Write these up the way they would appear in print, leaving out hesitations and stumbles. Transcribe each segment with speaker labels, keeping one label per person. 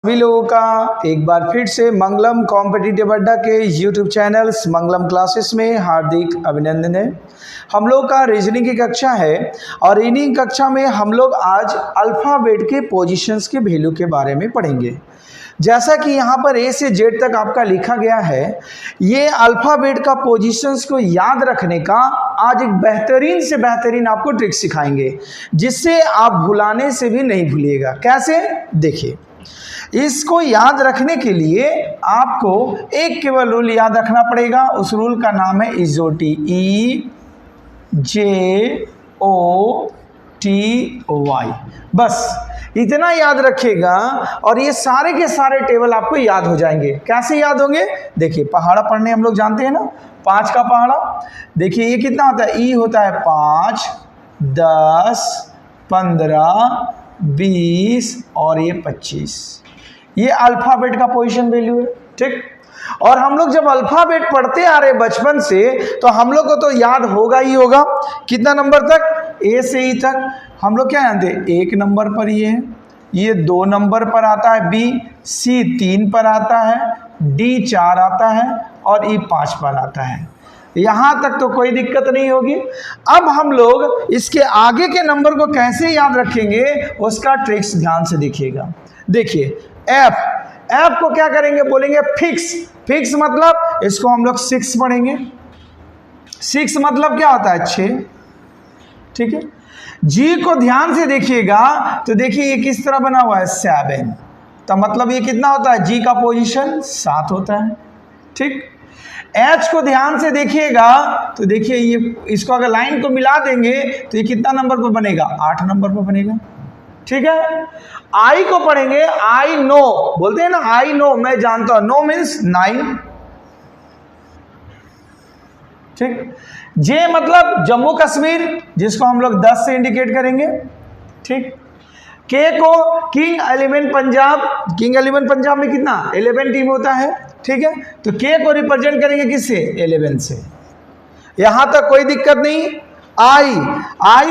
Speaker 1: सभी लोगों का एक बार फिर से मंगलम कॉम्पिटिटिव अड्डा के यूट्यूब चैनल्स मंगलम क्लासेस में हार्दिक अभिनंदन है। हम लोग का रीजनिंग की कक्षा है और इन्हीं कक्षा में हम लोग आज अल्फ़ाबेट के पोजीशंस के वैल्यू के बारे में पढ़ेंगे। जैसा कि यहाँ पर ए से जेड तक आपका लिखा गया है, ये अल्फ़ाबेट का पोजीशंस को याद रखने का आज एक बेहतरीन से बेहतरीन आपको ट्रिक सिखाएंगे, जिससे आप भुलाने से भी नहीं भूलिएगा। कैसे, देखिए। इसको याद रखने के लिए आपको एक केवल रूल याद रखना पड़ेगा। उस रूल का नाम है इजोटी, EJOTY। बस इतना याद रखिएगा और ये सारे के सारे टेबल आपको याद हो जाएंगे। कैसे याद होंगे, देखिए। पहाड़ा पढ़ने हम लोग जानते हैं ना, 5 का पहाड़ा। देखिए ये कितना होता है, ई होता है 5, 10, 15, 20 और ये 25। ये अल्फ़ाबेट का पोजीशन वैल्यू है, ठीक। और हम लोग जब अल्फ़ाबेट पढ़ते आ रहे बचपन से, तो हम लोग को तो याद होगा ही होगा। कितना नंबर तक, ए से ई तक। हम लोग क्या जानते हैं, 1 नंबर पर ये है, ये 2 नंबर पर आता है बी, सी 3 पर आता है, डी 4 आता है और ई 5 पर आता है। यहाँ तक तो कोई दिक्कत नहीं होगी। अब हम लोग इसके आगे के नंबर को कैसे याद रखेंगे, उसका ट्रिक्स ध्यान से देखिएगा। देखिए एफ को क्या करेंगे, बोलेंगे फिक्स। फिक्स मतलब इसको हम लोग 6 पढ़ेंगे। 6 मतलब क्या होता है, 6, ठीक है। जी को ध्यान से देखिएगा तो देखिए ये किस तरह बना हुआ है, 7। तो मतलब ये कितना होता है, जी का पोजीशन 7 होता है, ठीक। एच को ध्यान से देखिएगा तो देखिए ये, इसको अगर लाइन को मिला देंगे तो ये कितना नंबर पर बनेगा, 8 नंबर पर बनेगा, ठीक है। आई को पढ़ेंगे, आई नो बोलते हैं ना, आई नो मैं जानता हूं, नो मीन्स 9, ठीक। जे मतलब जम्मू कश्मीर, जिसको हम लोग 10 से इंडिकेट करेंगे, ठीक। के को किंग 11 पंजाब, किंग 11 पंजाब में कितना 11 टीम होता है, ठीक है। तो के को रिप्रेजेंट करेंगे किससे, 11 से। यहां तक कोई दिक्कत नहीं। आई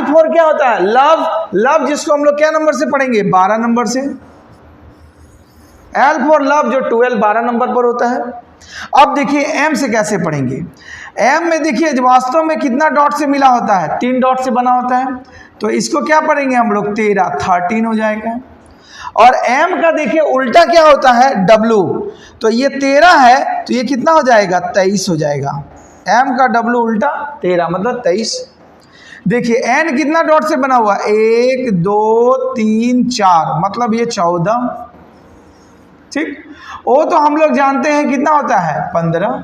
Speaker 1: फॉर क्या होता है, लव। लव जिसको हम लोग क्या नंबर से पढ़ेंगे, 12 नंबर से। एल फॉर लव जो 12 नंबर पर होता है। अब देखिए एम से कैसे पढ़ेंगे। एम में देखिए वास्तव में कितना डॉट से मिला होता है, 3 डॉट से बना होता है। तो इसको क्या पढ़ेंगे हम लोग, 13 हो जाएगा। और एम का देखिए उल्टा क्या होता है, डब्लू। तो ये 13 है तो ये कितना हो जाएगा, 23 हो जाएगा। एम का डब्लू उल्टा 13 मतलब 23। देखिए एन कितना डॉट से बना हुआ, 1 2 3 4 मतलब ये 14, ठीक। ओ तो हम लोग जानते हैं कितना होता है, 15,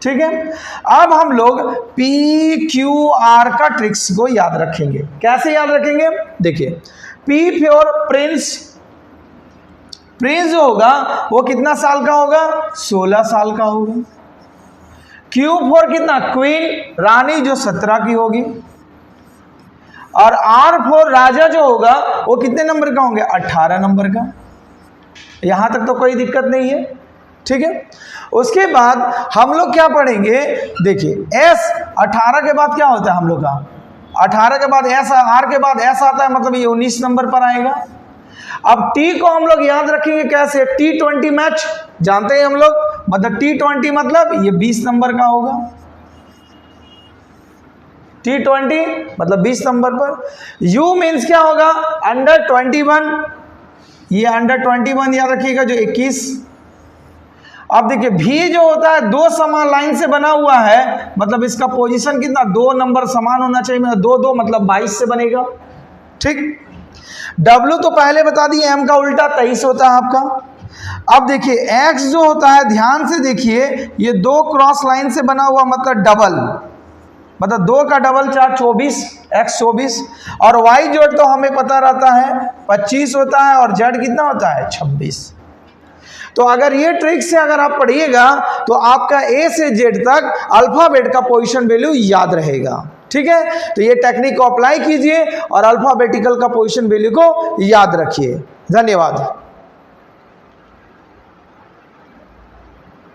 Speaker 1: ठीक है। अब हम लोग PQR का ट्रिक्स को याद रखेंगे। कैसे याद रखेंगे, देखिए। P for Prince. प्रिंस जो होगा वो कितना साल का होगा, 16 साल का होगा। Q फॉर कितना, क्वीन, रानी, जो 17 की होगी। और R फॉर राजा जो होगा वो कितने नंबर का होंगे, 18 नंबर का। यहां तक तो कोई दिक्कत नहीं है, ठीक है। उसके बाद हम लोग क्या पढ़ेंगे, देखिए S 18 के बाद क्या होता है हम लोग का, 18 के बाद S, R के बाद S आता है, मतलब ये 19 नंबर पर आएगा। अब T को हम लोग याद रखेंगे कैसे, T20 मैच जानते हैं हम लोग, मतलब T20 मतलब ये 20 नंबर का होगा। T20 मतलब 20 नंबर पर। U मीन्स क्या होगा, अंडर 21, ये अंडर 21 याद रखिएगा, जो 21। अब देखिए V जो होता है 2 समान लाइन से बना हुआ है, मतलब इसका पोजीशन कितना, 2 नंबर समान होना चाहिए, मतलब 2 2 मतलब 22 से बनेगा, ठीक। W तो पहले बता दिए, M का उल्टा 23 होता है आपका। अब देखिए X जो होता है, ध्यान से देखिए, ये 2 क्रॉस लाइन से बना हुआ, मतलब डबल, मतलब 2 का डबल 4 24, X 24। और Y जोड़ तो हमें पता रहता है 25 होता है, और Z कितना होता है, 26। तो अगर ये ट्रिक से अगर आप पढ़िएगा तो आपका A से Z तक अल्फ़ाबेट का पोजीशन वैल्यू याद रहेगा, ठीक है। तो ये टेक्निक को अप्लाई कीजिए और अल्फ़ाबेटिकल का पोजीशन वैल्यू को याद रखिए। धन्यवाद।